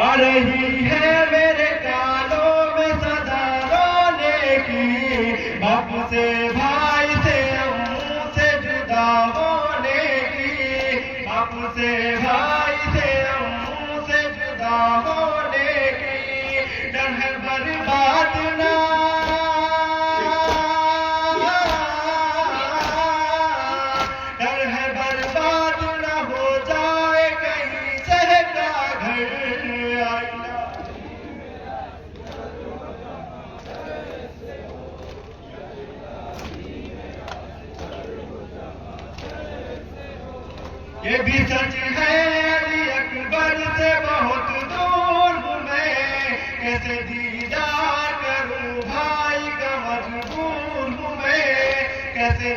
आ रही है मेरे कानों में सदा रोने की, बाप से भाई से अम्मू से जुदा होने की, बाप से भाई से अम्मू से जुदा होने की। डर है बर्बाद ना, डर है बर्बाद ना हो जाए कहीं शहर का घर। ये भी सच है अली अकबर से बहुत दूर हूँ मैं, कैसे दीदार करूँ भाई का मजबूर हूँ मैं, कैसे